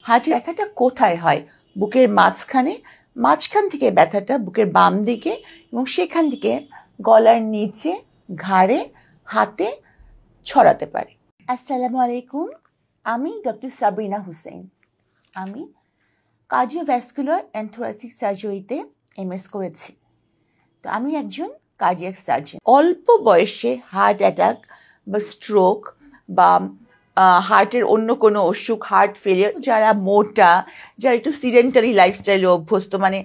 হার্টের ব্যথাটা কোথায় হয়? বুকের মাঝখানে, মাঝখান থেকে ব্যথাটা বুকের বাম দিকে এবং সেখান থেকে গলার নিচে, ঘাড়ে, হাতে ছড়াতে পারে। আসসালামু আলাইকুম, আমি ডক্টর সাবরিনা হুসেন। আমি কার্ডিওভ্যাসকুলার অ্যান্ড থোরাসিক সার্জারিতে এমএস করেছি। তো আমি একজন কার্ডিয়াক সার্জন। অল্প বয়সে হার্ট অ্যাটাক বা স্ট্রোক বা হার্টের অন্য কোনো অসুখ, হার্ট ফেলিয়ার, যারা মোটা, যারা একটু সিডেন্টারি লাইফস্টাইলে অভ্যস্ত, মানে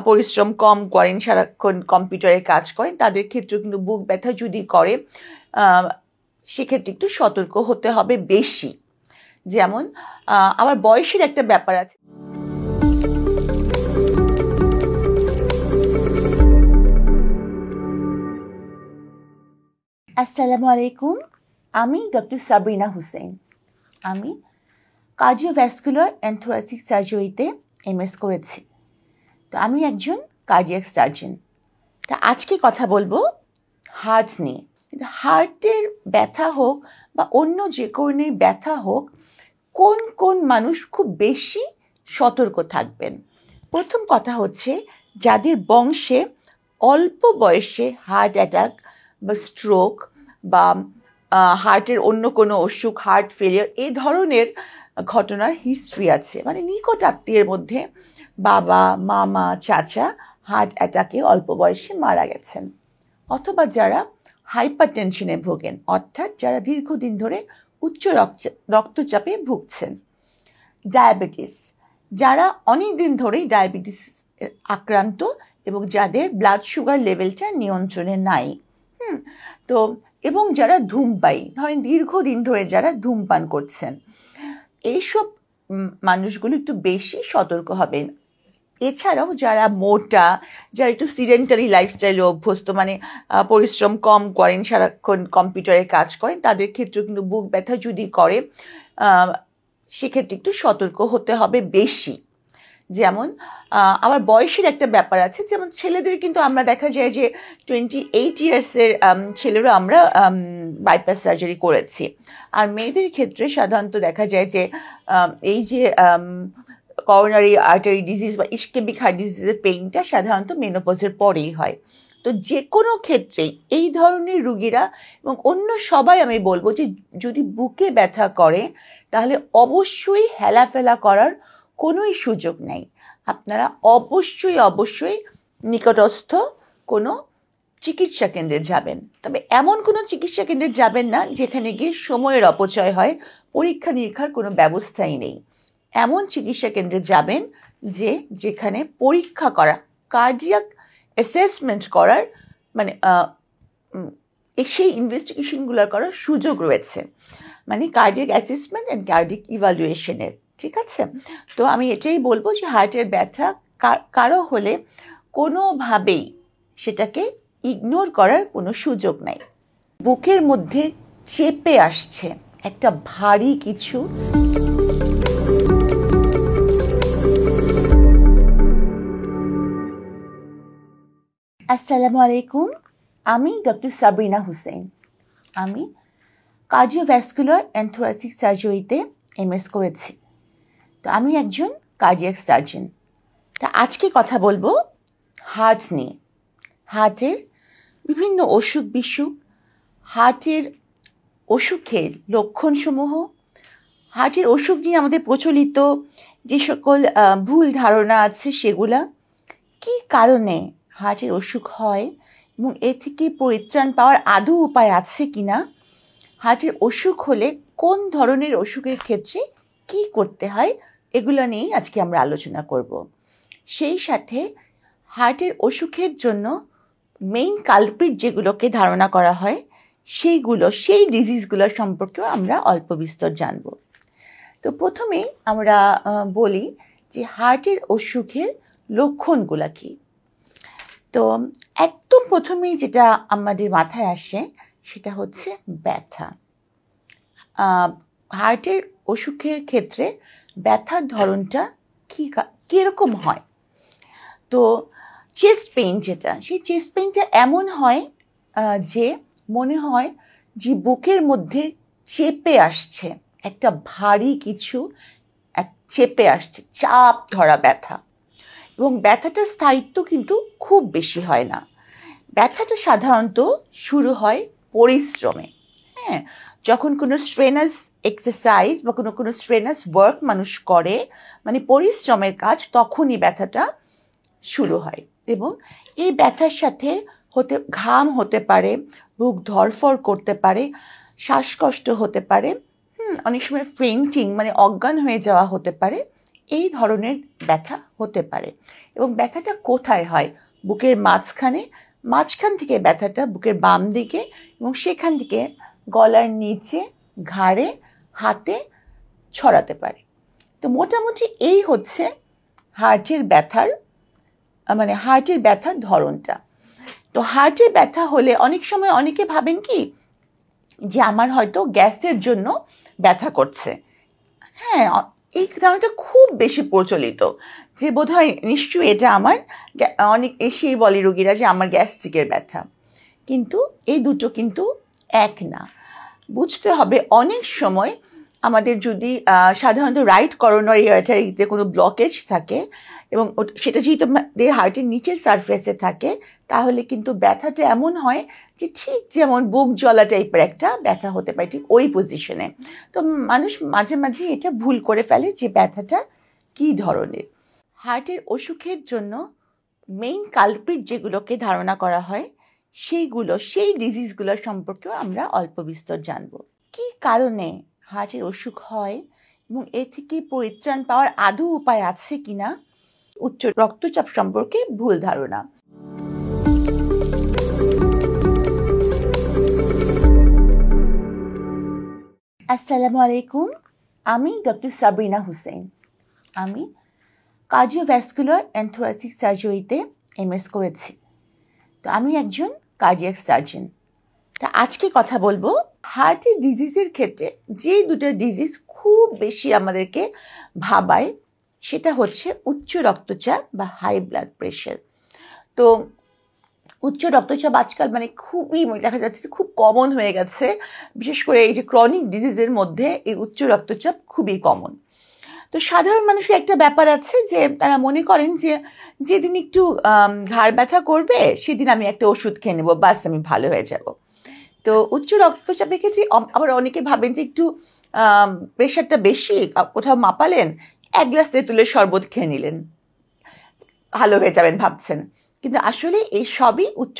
পরিশ্রম কম করেন, সারাক্ষণ কম্পিউটারে কাজ করেন, তাদের ক্ষেত্রেও কিন্তু বুক ব্যথা যদি করে সেক্ষেত্রে একটু সতর্ক হতে হবে বেশি। যেমন আবার বয়সের একটা ব্যাপার আছে। আসসালামু আলাইকুম, আমি ডক্টর সাবরিনা হুসেন। আমি কার্ডিওভ্যাসকুলার অ্যান্ড থোরাসিক সার্জারিতে এমএস করেছি। তো আমি একজন কার্ডিয়াক সার্জন। তা আজকে কথা বলবো হার্ট নিয়ে। হার্টের ব্যথা হোক বা অন্য যে কোনো ব্যথা হোক, কোন কোন মানুষ খুব বেশি সতর্ক থাকবেন? প্রথম কথা হচ্ছে, যাদের বংশে অল্প বয়সে হার্ট অ্যাটাক বা স্ট্রোক বা হার্টের অন্য কোনো অসুখ, হার্ট ফেলিয়ার, এই ধরনের ঘটনার হিস্ট্রি আছে, মানে নিকট আত্মীয়ের মধ্যে বাবা, মামা, চাচা হার্ট অ্যাটাকে অল্প বয়সে মারা গেছেন। অথবা যারা হাইপার টেনশনে ভোগেন, অর্থাৎ যারা দীর্ঘদিন ধরে উচ্চ রক্তচাপে ভুগছেন। ডায়াবেটিস, যারা অনেক দিন ধরেই ডায়াবেটিস আক্রান্ত এবং যাদের ব্লাড সুগার লেভেলটা নিয়ন্ত্রণে নাই। তো এবং যারা ধূমপায়ী, ধরেন দীর্ঘদিন ধরে যারা ধূমপান করছেন, এইসব মানুষগুলো একটু বেশি সতর্ক হবেন। এছাড়াও যারা মোটা, যারা একটু সিডেন্টারি লাইফস্টাইলে অভ্যস্ত, মানে পরিশ্রম কম করেন, সারাক্ষণ কম্পিউটারে কাজ করেন, তাদের ক্ষেত্রেও কিন্তু বুক ব্যথা যদি করে সেক্ষেত্রে একটু সতর্ক হতে হবে বেশি। যেমন আবার বয়সের একটা ব্যাপার আছে। যেমন ছেলেদের কিন্তু আমরা দেখা যায় যে 28 ইয়ার্সের ছেলেরও আমরা বাইপাস সার্জারি করেছি। আর মেয়েদের ক্ষেত্রে সাধারণত দেখা যায় যে এই যে করোনারি আর্টারি ডিজিজ বা ইসকেমিক হার্ট ডিজিজের পেইনটা সাধারণত মেনোপজের পরেই হয়। তো যে কোনো ক্ষেত্রেই এই ধরনের রুগীরা এবং অন্য সবাই, আমি বলবো যে যদি বুকে ব্যথা করে তাহলে অবশ্যই হেলাফেলা করার কোনোই সুযোগ নেই। আপনারা অবশ্যই নিকটস্থ কোনো চিকিৎসা কেন্দ্রে যাবেন। তবে এমন কোনো চিকিৎসা কেন্দ্রে যাবেন না যেখানে গিয়ে সময়ের অপচয় হয়, পরীক্ষা নিরীক্ষার কোনো ব্যবস্থাই নেই। এমন চিকিৎসা কেন্দ্রে যাবেন যেখানে পরীক্ষা করা, কার্ডিয়াক অ্যাসেসমেন্ট করার, মানে সেই ইনভেস্টিগেশনগুলো করার সুযোগ রয়েছে, মানে কার্ডিয়াক অ্যাসেসমেন্ট অ্যান্ড কার্ডিয়াক ইভ্যালুয়েশনের। ঠিক আছে? তো আমি এটাই বলবো যে হার্টের ব্যথা কারো হলে কোনোভাবেই সেটাকে ইগনোর করার কোনো সুযোগ নাই। বুকের মধ্যে চেপে আসছে একটা ভারী কিছু। আসসালামু আলাইকুম, আমি ডক্টর সাবরিনা হুসেন। আমি কার্ডিওভ্যাসকুলার অ্যান্ড থোরাসিক সার্জারিতে এমএস করেছি। তো আমি একজন কার্ডিয়াক সার্জন। তা আজকে কথা বলবো হার্ট নিয়ে। হার্টের বিভিন্ন অসুখ বিসুখ, হার্টের অসুখের লক্ষণসমূহ, হার্টের অসুখ নিয়ে আমাদের প্রচলিত যে সকল ভুল ধারণা আছে সেগুলা, কী কারণে হার্টের অসুখ হয় এবং এ থেকে পরিত্রাণ পাওয়ার আদৌ উপায় আছে কিনা, হার্টের অসুখ হলে কোন ধরনের অসুখের ক্ষেত্রে কি করতে হয়, এগুলো নিয়েই আজকে আমরা আলোচনা করব। সেই সাথে হার্টের অসুখের জন্য মেইন কালপ্রিট যেগুলোকে ধারণা করা হয় সেই ডিজিজগুলো সম্পর্কেও আমরা অল্প বিস্তর জানব। তো প্রথমেই আমরা বলি যে হার্টের অসুখের লক্ষণগুলো কী। তো একদম প্রথমেই যেটা আমাদের মাথায় আসে সেটা হচ্ছে ব্যথা। হার্টের অসুখের ক্ষেত্রে ব্যথার ধরনটা কীরকম হয়? তো চেস্ট পেইন যেটা, সেই চেস্ট পেইনটা এমন হয় যে মনে হয় যে বুকের মধ্যে চেপে আসছে একটা ভারী কিছু, চেপে আসছে, চাপ ধরা ব্যথা। এবং ব্যথাটার স্থায়িত্ব কিন্তু খুব বেশি হয় না। ব্যথাটা সাধারণত শুরু হয় পরিশ্রমে। হ্যাঁ, যখন কোনো স্ট্রেনাস এক্সারসাইজ বা কোনো স্ট্রেনাস ওয়ার্ক মানুষ করে, মানে পরিশ্রমের কাজ, তখনই ব্যথাটা শুরু হয়। এবং এই ব্যথার সাথে ঘাম হতে পারে, বুক ধড়ফড় করতে পারে, শ্বাসকষ্ট হতে পারে, অনেক সময় ফেইন্টিং মানে অজ্ঞান হয়ে যাওয়া হতে পারে। এই ধরনের ব্যথা হতে পারে। এবং ব্যথাটা কোথায় হয়? বুকের মাঝখান থেকে ব্যথাটা বুকের বাম দিকে, এবং সেখান থেকে গলার নিচে, ঘাড়ে, হাতে ছড়াতে পারে। তো মোটামুটি এই হচ্ছে হার্টের ব্যথার ধরনটা। তো হার্টের ব্যথা হলে অনেক সময় অনেকে ভাবেন কি যে আমার হয়তো গ্যাসের জন্য ব্যথা করছে। হ্যাঁ, এই ধারণাটা খুব বেশি প্রচলিত যে বোধহয় নিশ্চয়ই এটা আমার, অনেক এসেই বলে রোগীরা যে আমার গ্যাস্ট্রিকের ব্যথা। কিন্তু এই দুটো কিন্তু এক না। বুঝতে হবে অনেক সময় আমাদের যদি সাধারণত রাইট করোনারি আর্টারিতে কোনো ব্লকেজ থাকে, এবং সেটা যেহেতু আমাদের হার্টের নিচের সারফেসে থাকে, তাহলে কিন্তু ব্যথাটা এমন হয় যে ঠিক যেমন বুক জ্বলা টাইপের একটা ব্যথা হতে পারে, ঠিক ওই পজিশনে। তো মানুষ মাঝে মাঝে এটা ভুল করে ফেলে যে ব্যথাটা কী ধরনের। হার্টের অসুখের জন্য মেইন কালপ্রিট যেগুলোকে ধারণা করা হয়, সেই ডিজিজগুলো সম্পর্কেও আমরা অল্প বিস্তর জানব। কী কারণে হার্টের অসুখ হয় এবং এ থেকে পরিত্রাণ পাওয়ার আদৌ উপায় আছে কিনা? উচ্চ রক্তচাপ সম্পর্কে ভুল ধারণা। আসসালামু আলাইকুম, আমি ডক্টর সাবরিনা হুসেন। আমি কার্ডিওভ্যাসকুলার অ্যান্ড থোরাসিক সার্জারিতে এমএস করেছি। তো আমি একজন কার্ডিয়াক সার্জন। তা আজকে কথা বলবো হার্টের ডিজিজের ক্ষেত্রে যে দুটো ডিজিজ খুব বেশি আমাদেরকে ভাবায়, সেটা হচ্ছে উচ্চ রক্তচাপ বা হাই ব্লাড প্রেশার। তো উচ্চ রক্তচাপ আজকাল মানে খুবই দেখা যাচ্ছে খুব কমন হয়ে গেছে। বিশেষ করে এই যে ক্রনিক ডিজিজের মধ্যে এই উচ্চ রক্তচাপ খুবই কমন। তো সাধারণ মানুষের একটা ব্যাপার আছে যে তারা মনে করেন যে যেদিন একটু ঘাড় ব্যথা করবে সেদিন আমি একটা ওষুধ খেয়ে নেবো, বাস আমি ভালো হয়ে যাব। তো উচ্চ রক্তচাপের ক্ষেত্রে আবার অনেকে ভাবেন যে একটু প্রেশারটা বেশি, কোথাও মাপালেন, এক গ্লাস তেঁতুলের শরবত খেয়ে নিলেন, ভালো হয়ে যাবেন ভাবছেন। কিন্তু আসলে এই সবই উচ্চ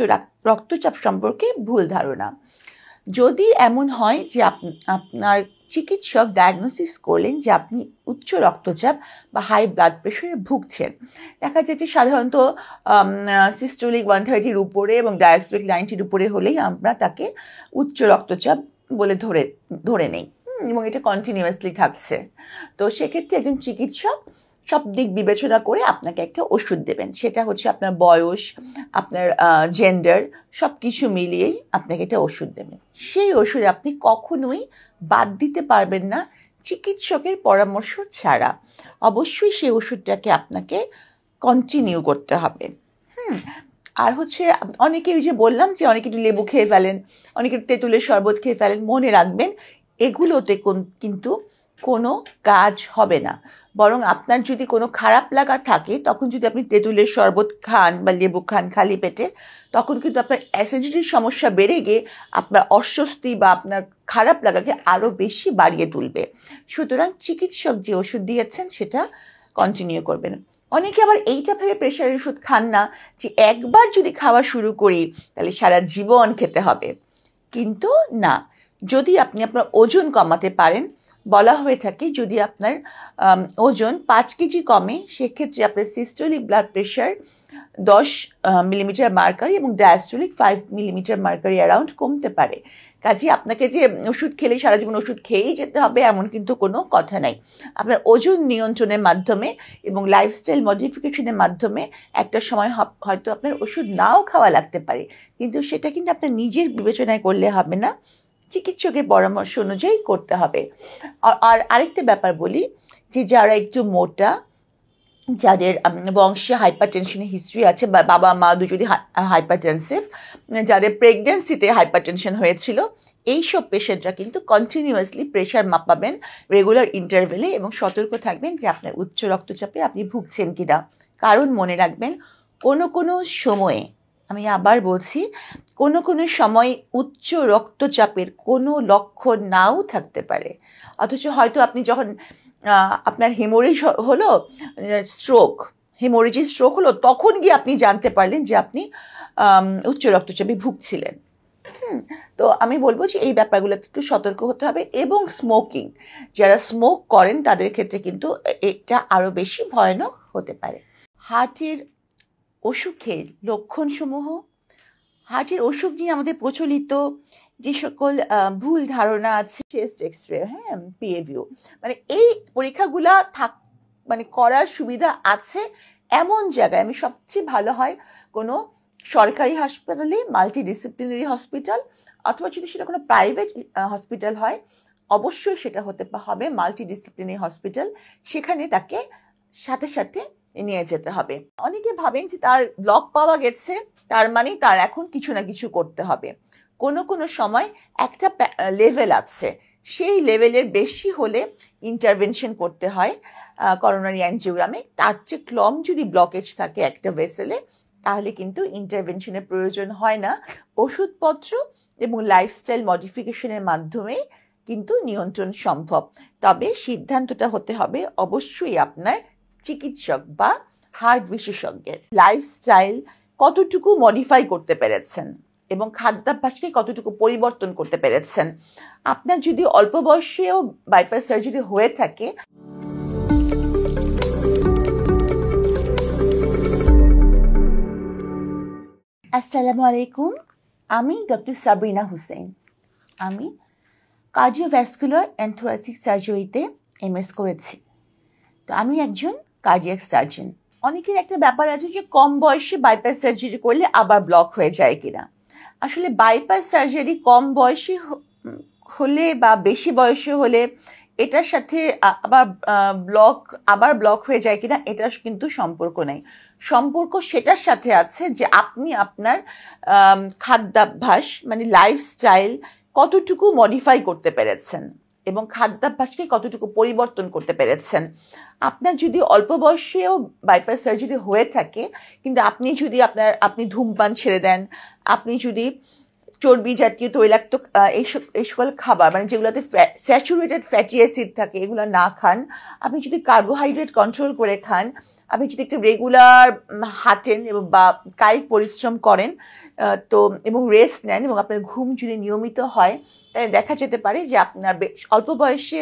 রক্তচাপ সম্পর্কে ভুল ধারণা। যদি এমন হয় যে আপনার চিকিৎসক ডায়াগনোসিস করলেন যে আপনি উচ্চ রক্তচাপ বা হাই ব্লাড প্রেশারে ভুগছেন, দেখা যায় যে সাধারণত সিস্টোলিক 130-র উপরে এবং ডায়াস্টোলিক 90-র উপরে হলেই আমরা তাকে উচ্চ রক্তচাপ বলে ধরে নেই, এবং এটা কন্টিনিউয়াসলি থাকছে। তো সেক্ষেত্রে একজন চিকিৎসক সব দিক বিবেচনা করে আপনাকে একটা ওষুধ দেবেন। সেটা হচ্ছে আপনার বয়স, আপনার জেন্ডার, সব কিছু মিলিয়েই আপনাকে একটা ওষুধ দেবেন। সেই ওষুধ আপনি কখনোই বাদ দিতে পারবেন না চিকিৎসকের পরামর্শ ছাড়া। অবশ্যই সেই ওষুধটাকে আপনাকে কন্টিনিউ করতে হবে। আর হচ্ছে অনেকে ওই যে বললাম যে অনেকে একটু লেবু খেয়ে ফেলেন, অনেকে তেঁতুলের শরবত খেয়ে ফেলেন, মনে রাখবেন এগুলোতে কিন্তু কোনো কাজ হবে না। বরং আপনার যদি কোনো খারাপ লাগা থাকে, তখন যদি আপনি তেঁতুলের শরবত খান বা লেবু খান খালি পেটে, তখন কিন্তু আপনার অ্যাসিডিটির সমস্যা বেড়ে গিয়ে আপনার অস্বস্তি বা আপনার খারাপ লাগাকে আরও বেশি বাড়িয়ে তুলবে। সুতরাং চিকিৎসক যে ওষুধ দিয়েছেন সেটা কন্টিনিউ করবেন। অনেকে আবার এইটা ভেবে প্রেশারের ওষুধ খান না যে একবার যদি খাওয়া শুরু করি তাহলে সারা জীবন খেতে হবে। কিন্তু না, যদি আপনি আপনার ওজন কমাতে পারেন, বলা হয়ে থাকে যদি আপনার ওজন 5 কেজি কমে, সেক্ষেত্রে আপনার systolic blood pressure 10 millimetre mercury এবং ডায়াস্টোলিক 5 মিলিমিটার মার্কারি অ্যারাউন্ড কমতে পারে। কাজে আপনাকে যে ওষুধ খেলে সারা জীবন ওষুধ খেয়েই যেতে হবে এমন কিন্তু কোনো কথা নাই। আপনার ওজন নিয়ন্ত্রণের মাধ্যমে এবং লাইফস্টাইল মডিফিকেশনের মাধ্যমে একটা সময় হয়তো আপনার ওষুধ নাও খাওয়া লাগতে পারে, কিন্তু সেটা কিন্তু আপনার নিজের বিবেচনায় করলে হবে না, চিকিৎসকের পরামর্শ অনুযায়ী করতে হবে। আর আরেকটা ব্যাপার বলি যে যারা একটু মোটা, যাদের বংশে হাইপারটেনশনের হিস্ট্রি আছে বা বাবা মা দুজনই হাইপারটেনসিভ, যাদের প্রেগনেন্সিতে হাইপারটেনশন হয়েছিল, এইসব পেশেন্টরা কিন্তু কন্টিনিউয়াসলি প্রেশার মাপাবেন রেগুলার ইন্টারভেলে এবং সতর্ক থাকবেন যে আপনার উচ্চ রক্তচাপে আপনি ভুগছেন কিনা। কারণ মনে রাখবেন, কোনো সময়ে, আমি আবার বলছি, কোনো সময় উচ্চ রক্তচাপের কোনো লক্ষণ নাও থাকতে পারে, অথচ হয়তো আপনি যখন আপনার হেমোরেজ হলো, হেমোরেজিক স্ট্রোক হলো, তখন গিয়ে আপনি জানতে পারলেন যে আপনি উচ্চ রক্তচাপে ভুগছিলেন। তো আমি বলবো যে এই ব্যাপারগুলোতে একটু সতর্ক হতে হবে। এবং স্মোকিং, যারা স্মোক করেন তাদের ক্ষেত্রে কিন্তু এটা আরও বেশি ভয়ানক হতে পারে। হার্টের অসুখের লক্ষণসমূহ, হার্টের অসুখ নিয়ে আমাদের প্রচলিত যে সকল ভুল ধারণা আছে, চেস্ট এক্সরে, হ্যাঁ, পিএভিউ, মানে এই পরীক্ষাগুলা করার সুবিধা আছে এমন জায়গায়। আমি সবচেয়ে ভালো হয় কোনো সরকারি হাসপাতালে, মাল্টিডিসিপ্লিনারি হসপিটাল, অথবা যদি সেটা কোনো প্রাইভেট হসপিটাল হয়, অবশ্যই সেটা হতে হবে মাল্টিডিসিপ্লিনারি হসপিটাল। সেখানে তাকে সাথে সাথে নিয়ে যেতে হবে। অনেকে ভাবেন যে তার ব্লক পাওয়া গেছে, তার মানে তার এখন কিছু না কিছু করতে হবে। কোনো সময় একটা লেভেল আছে, সেই লেভেলের বেশি হলে ইন্টারভেনশন করতে হয় করোনারি অ্যানজিওগ্রামে। তার চেয়ে কম যদি ব্লকেজ থাকে একটা ভেসেলে, তাহলে কিন্তু ইন্টারভেনশনের প্রয়োজন হয় না। ওষুধপত্র এবং লাইফস্টাইল মডিফিকেশনের মাধ্যমে কিন্তু নিয়ন্ত্রণ সম্ভব। তবে সিদ্ধান্তটা হতে হবে অবশ্যই আপনার চিকিৎসক বা হার্ট বিশেষজ্ঞের। লাইফস্টাইল কতটুকু মডিফাই করতে পেরেছেন এবং খাদ্যাভ্যাসকে কতটুকু পরিবর্তন করতে পেরেছেন। আপনার যদি অল্প বয়সেও বাইপাস সার্জারি হয়ে থাকে, আসসালামু আলাইকুম, আমি ডক্টর সাবরিনা হুসেন। আমি কার্ডিওভ্যাসকুলার অ্যান্ড থোরাসিক সার্জারিতে এমএস করেছি। তো আমি একজন কার্ডিয়াক সার্জন। অনেকের একটা ব্যাপার আছে যে কম বয়সে বাইপাস সার্জারি করলে আবার ব্লক হয়ে যায় কিনা। আসলে বাইপাস সার্জারি কম বয়সে হলে বা বেশি বয়সে হলে এটার সাথে আবার ব্লক হয়ে যায় কিনা এটার কিন্তু সম্পর্ক নেই। সম্পর্ক সেটার সাথে আছে যে আপনি আপনার খাদ্যাভ্যাস মানে লাইফস্টাইল কতটুকু মডিফাই করতে পেরেছেন এবং খাদ্যাভ্যাসকে কতটুকু পরিবর্তন করতে পেরেছেন। আপনার যদি অল্প বয়সেও বাইপাস সার্জারি হয়ে থাকে, কিন্তু আপনি ধূমপান ছেড়ে দেন, আপনি যদি চর্বি জাতীয় তৈলাক্ত এই সকল খাবার মানে যেগুলোতে স্যাচুরেটেড ফ্যাটি অ্যাসিড থাকে এগুলো না খান, আপনি যদি কার্বোহাইড্রেট কন্ট্রোল করে খান, আপনি যদি একটু রেগুলার হাঁটেন এবং বা কায়িক পরিশ্রম করেন তো এবং রেস্ট নেন এবং আপনার ঘুম যদি নিয়মিত হয়, তাহলে দেখা যেতে পারে যে আপনার অল্প বয়সে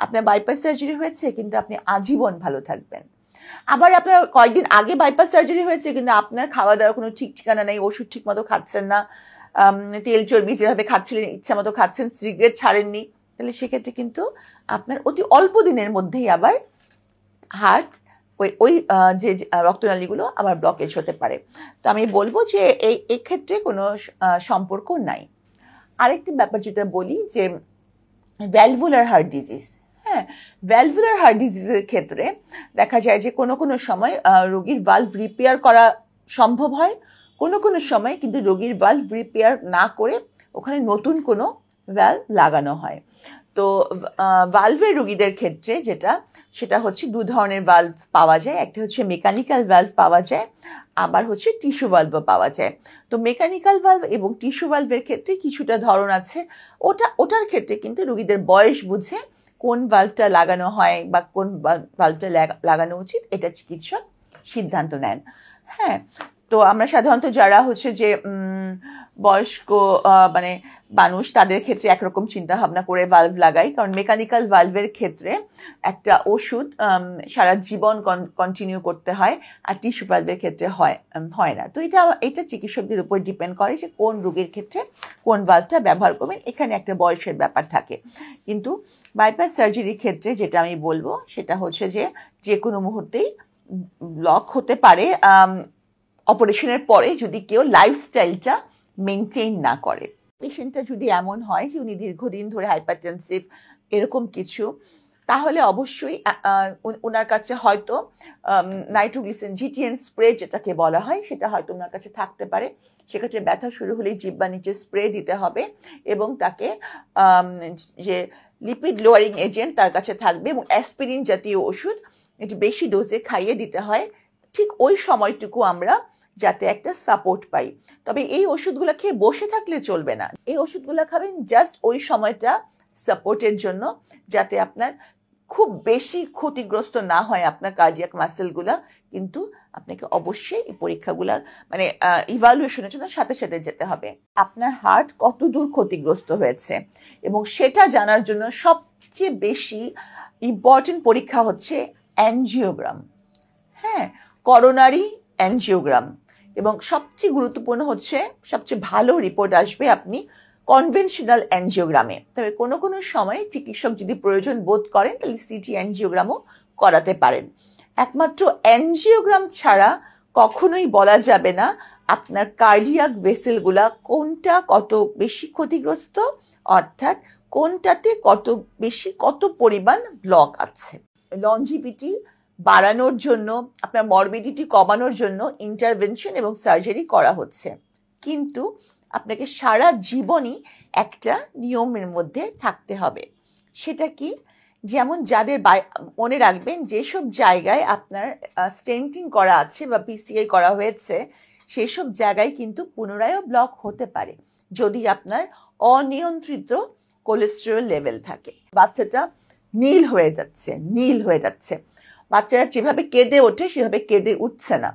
আপনার বাইপাস সার্জারি হয়েছে কিন্তু আপনি আজীবন ভালো থাকবেন। আবার আপনার কয়েকদিন আগে বাইপাস সার্জারি হয়েছে কিন্তু আপনার খাওয়া দাওয়ার কোনো ঠিক ঠিকানা নেই, ওষুধ ঠিক মতো খাচ্ছেন না, তেল চর্বি যেভাবে খাচ্ছিলেন ইচ্ছা মতো খাচ্ছেন, সিগারেট ছাড়েননি, তাহলে সেক্ষেত্রে কিন্তু আপনার অতি অল্প দিনের মধ্যেই আবার হার্ট ওই যে রক্তনালীগুলো আবার ব্লকেজ হতে পারে। তো আমি বলবো যে এই ক্ষেত্রে কোনো সম্পর্ক নাই। আরেকটি ব্যাপার যেটা বলি যে ভ্যালভুলার হার্ট ডিজিজ, হ্যাঁ, ভ্যালভুলার হার্ট ডিজিজের ক্ষেত্রে দেখা যায় যে কোনো সময় রোগীর ভালভ রিপেয়ার করা সম্ভব হয়, কোনো সময় কিন্তু রোগীর ভালভ রিপেয়ার না করে ওখানে নতুন কোনো ভ্যালভ লাগানো হয়। তো ভালভের রোগীদের ক্ষেত্রে সেটা হচ্ছে দু ধরনের ভালভ পাওয়া যায়। একটা হচ্ছে মেকানিক্যাল ভালভ পাওয়া যায়, আবার হচ্ছে টিস্যু ভালভও পাওয়া যায়। তো মেকানিক্যাল ভালভ এবং টিস্যু ভালভের ক্ষেত্রে কিছুটা ধরন আছে। ওটার ক্ষেত্রে কিন্তু রোগীদের বয়স বুঝে কোন ভালভটা লাগানো হয় বা কোন ভালভটা লাগানো উচিত এটা চিকিৎসক সিদ্ধান্ত নেন। হ্যাঁ, তো আমরা সাধারণত যারা হচ্ছে যে বয়স্ক মানুষ তাদের ক্ষেত্রে একরকম চিন্তা ভাবনা করে ভালভ লাগাই, কারণ মেকানিক্যাল ভালভের ক্ষেত্রে একটা ওষুধ সারা জীবন কন্টিনিউ করতে হয়, আর টিস্যু ভালভের ক্ষেত্রে হয় না। তো এটা চিকিৎসকদের উপর ডিপেন্ড করে যে কোন রোগীর ক্ষেত্রে কোন ভালভটা ব্যবহার করবেন। এখানে একটা বয়সের ব্যাপার থাকে। কিন্তু বাইপাস সার্জারির ক্ষেত্রে যেটা আমি বলবো সেটা হচ্ছে যে কোনো মুহূর্তেই ব্লক হতে পারে অপারেশনের পরে, যদি কেউ লাইফস্টাইলটা মেনটেন না করে। পেশেন্টটা যদি এমন হয় যে উনি দীর্ঘদিন ধরে হাইপারটেনসিভ এরকম কিছু, তাহলে অবশ্যই ওনার কাছে হয়তো নাইট্রোগ্লিসিন জিটিএন স্প্রে যেটাকে বলা হয় সেটা হয়তো ওনার কাছে থাকতে পারে। সেক্ষেত্রে ব্যথা শুরু হলেই জিহ্বার নিচে স্প্রে দিতে হবে এবং তাকে যে লিপিড লোয়ারিং এজেন্ট তার কাছে থাকবে এবং অ্যাসপিরিন জাতীয় ওষুধ একটু বেশি ডোজে খাইয়ে দিতে হয় ঠিক ওই সময়টুকু আমরা, যাতে একটা সাপোর্ট পাই। তবে এই ওষুধগুলো খেয়ে বসে থাকলে চলবে না, এই ওষুধগুলো খাবেন জাস্ট ওই সময়টা সাপোর্টের জন্য, যাতে আপনার খুব বেশি ক্ষতিগ্রস্ত না হয় আপনার কার্ডিয়াক মাসেলগুলা। কিন্তু আপনাকে অবশ্যই এই পরীক্ষাগুলার মানে ইভালুয়েশনের জন্য সাথে সাথে যেতে হবে। আপনার হার্ট কতদূর ক্ষতিগ্রস্ত হয়েছে এবং সেটা জানার জন্য সবচেয়ে বেশি ইম্পর্টেন্ট পরীক্ষা হচ্ছে অ্যানজিওগ্রাম। হ্যাঁ, করোনারি অ্যানজিওগ্রাম। এবং সবচেয়ে গুরুত্বপূর্ণ হচ্ছে, সবচেয়ে ভালো রিপোর্ট আসবে আপনি কনভেনশনাল অ্যানজিওগ্রামে। তবে কোনো কোনো সময় চিকিৎসক যদি প্রয়োজন বোধ করেন তাহলে সিটি অ্যানজিওগ্রামও করাতে পারেন। একমাত্র অ্যানজিওগ্রাম ছাড়া কখনোই বলা যাবে না আপনার কার্ডিয়াক ভেসেলগুলা কোনটা কত বেশি ক্ষতিগ্রস্ত, অর্থাৎ কোনটাতে কত পরিমাণ ব্লক আছে। লঞ্জিভিটি বাড়ানোর জন্য, আপনার মরবিডিটি কমানোর জন্য ইন্টারভেনশন এবং সার্জারি করা হচ্ছে, কিন্তু আপনাকে সারা জীবনই একটা নিয়মের মধ্যে থাকতে হবে। সেটা কি? যেমন যাদের মনে রাখবেন যেসব জায়গায় আপনার স্টেন্টিং করা আছে বা পিসিআই করা হয়েছে সেই সব জায়গায় কিন্তু পুনরায় ব্লক হতে পারে যদি আপনার অনিয়ন্ত্রিত কোলেস্টেরল লেভেল থাকে। বাচ্চাটা নীল হয়ে যাচ্ছে, বাচ্চারা যেভাবে কেঁদে ওঠে সেভাবে কেঁদে উঠছে না।